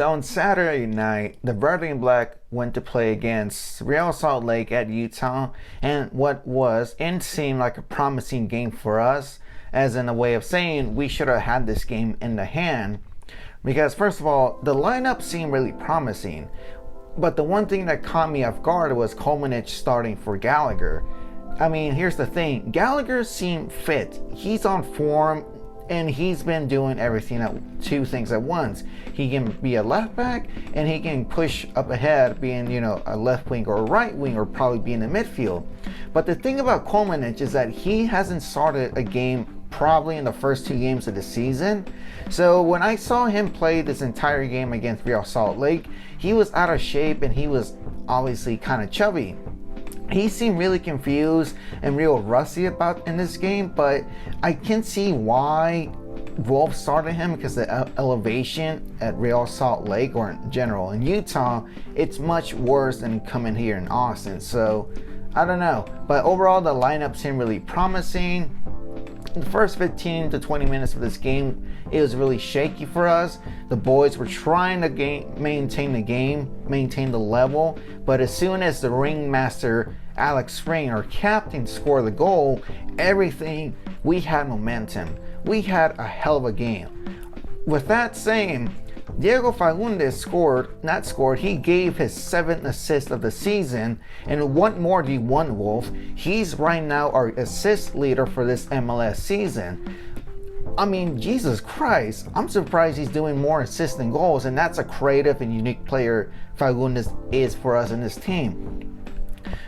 So on Saturday night, the Verde and Black went to play against Real Salt Lake at Utah, and what was and seemed like a promising game for us, as in a way of saying we should have had this game in the hand. Because first of all, the lineup seemed really promising, but the one thing that caught me off guard was Kolmanich starting for Gallagher. I mean, here's the thing, Gallagher seemed fit, he's on form, and he's been doing everything at two things at once. He can be a left back and he can push up ahead, being, a left wing or a right wing, or probably be in the midfield. But the thing about Kolmanich is that he hasn't started a game probably in the first two games of the season. So when I saw him play this entire game against Real Salt Lake, he was out of shape and he was obviously kind of chubby. He seemed really confused and real rusty about in this game, but I can see why Wolf started him, because the elevation at Real Salt Lake, or in general in Utah, it's much worse than coming here in Austin. So I don't know, but overall the lineup seemed really promising. In the first 15 to 20 minutes of this game, it was really shaky for us. The boys were trying to maintain the level, but as soon as the ringmaster Alex Spring, our captain, scored the goal, we had momentum. We had a hell of a game. With that saying, Diego Fagundes he gave his 7th assist of the season, and what more do you want, Wolf? He's right now our assist leader for this MLS season. I mean, Jesus Christ, I'm surprised he's doing more assists than goals, and that's a creative and unique player Fagundes is for us in this team.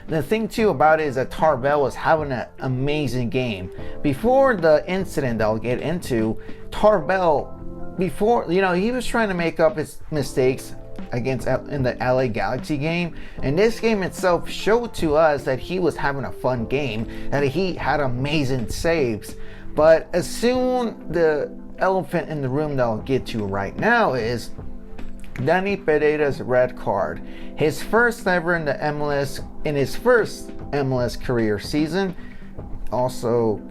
The thing too about it is that Tarbell was having an amazing game. Before the incident that I'll get into, Tarbell, he was trying to make up his mistakes in the LA Galaxy game, and this game itself showed to us that he was having a fun game, that he had amazing saves. But as soon the elephant in the room that I'll get to right now is Dani Pereira's red card. His first ever in his first MLS career season. Also,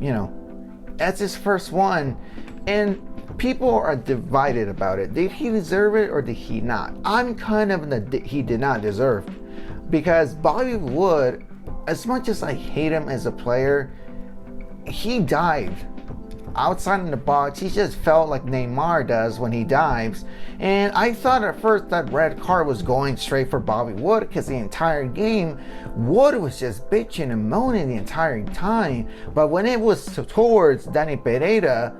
that's his first one. And people are divided about it. Did he deserve it or did he not? I'm kind of he did not deserve. Because Bobby Wood, as much as I hate him as a player, he dived outside in the box. He just felt like Neymar does when he dives, and I thought at first that red card was going straight for Bobby Wood, because the entire game Wood was just bitching and moaning the entire time. But when it was towards Dani Pereira,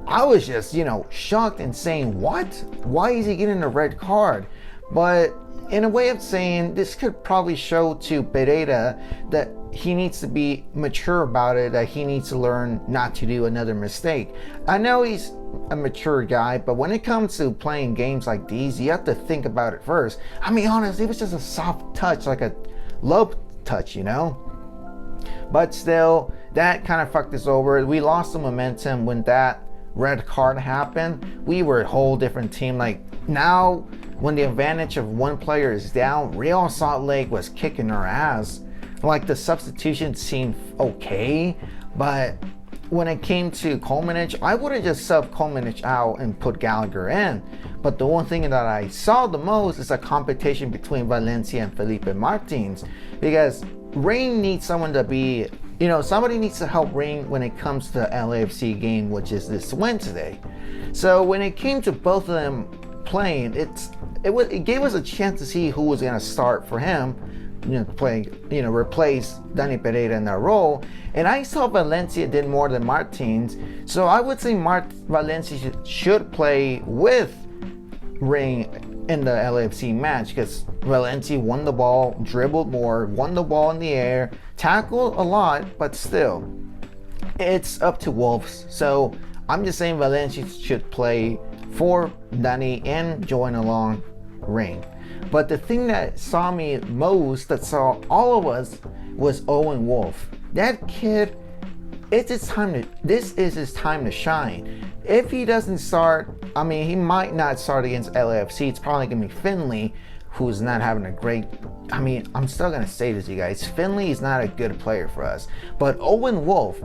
I was just shocked and saying, what? Why is he getting a red card? But in a way of saying, this could probably show to Pereira that he needs to be mature about it, that he needs to learn not to do another mistake. I know he's a mature guy, but when it comes to playing games like these, you have to think about it first. I mean, honestly, it was just a soft touch, like a love touch, But still, that kind of fucked us over. We lost the momentum when that red card happened. We were a whole different team. Like now, when the advantage of one player is down, Real Salt Lake was kicking our ass. Like the substitution seemed okay, but when it came to Kolmanich, I would have just subbed Kolmanich out and put Gallagher in. But the one thing that I saw the most is a competition between Valencia and Felipe Martins, because Rain needs someone to be, somebody needs to help Rain when it comes to the LAFC game, which is this Wednesday. So when it came to both of them playing, it gave us a chance to see who was going to start for him, replace Dani Pereira in that role. And I saw Valencia did more than Martins, so I would say Valencia should play with Ring in the LAFC match, because Valencia won the ball, dribbled more, won the ball in the air, tackled a lot, but still, it's up to Wolves. So I'm just saying Valencia should play for Dani and join along Ring. But the thing that saw me most, that saw all of us, was Owen Wolf. That kid, this is his time to shine. If he doesn't start, he might not start against LAFC. It's probably going to be Finley, who's not having a great... I'm still going to say this, you guys. Finley is not a good player for us. But Owen Wolf,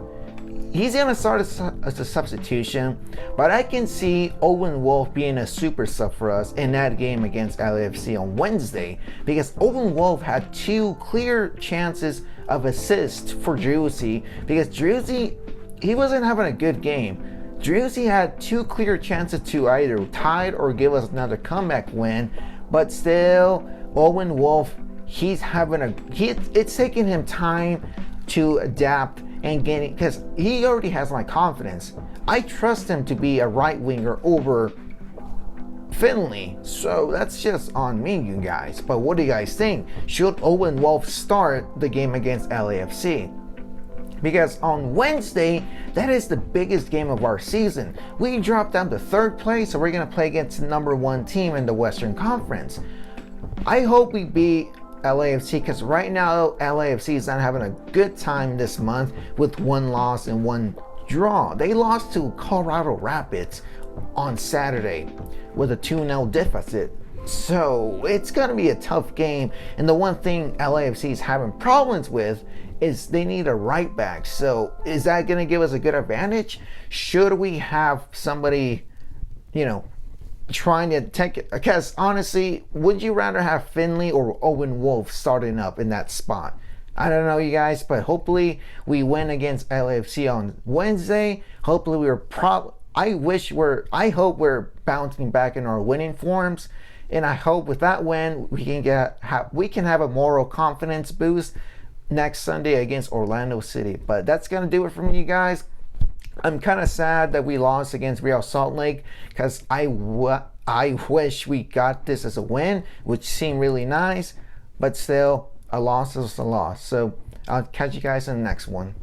He's going to start as a substitution, but I can see Owen Wolf being a super sub for us in that game against LAFC on Wednesday, because Owen Wolf had 2 clear chances of assist for Driussi, because Driussi, he wasn't having a good game. Driussi had 2 clear chances to either tie or give us another comeback win, but still, Owen Wolf, it's taking him time to adapt and getting, because he already has my confidence. I trust him to be a right winger over Finley, so that's just on me, you guys. But what do you guys think? Should Owen Wolf start the game against LAFC? Because on Wednesday, that is the biggest game of our season. We dropped down to 3rd place, so we're going to play against the number 1 team in the Western Conference. I hope we beat LAFC, because right now LAFC is not having a good time this month with 1 loss and 1 draw. They lost to Colorado Rapids on Saturday with a 2-0 deficit. So it's going to be a tough game. And the one thing LAFC is having problems with is they need a right back. So is that going to give us a good advantage? Should we have somebody, trying to take it? Because honestly, would you rather have Finley or Owen Wolf starting up in that spot? I don't know, you guys, but hopefully we win against LAFC on Wednesday. Hopefully I hope we're bouncing back in our winning forms, and I hope with that win we can have a moral confidence boost next Sunday against Orlando City. But that's gonna do it for me, you guys. I'm kind of sad that we lost against Real Salt Lake, because I wish we got this as a win, which seemed really nice, but still, a loss is a loss. So I'll catch you guys in the next one.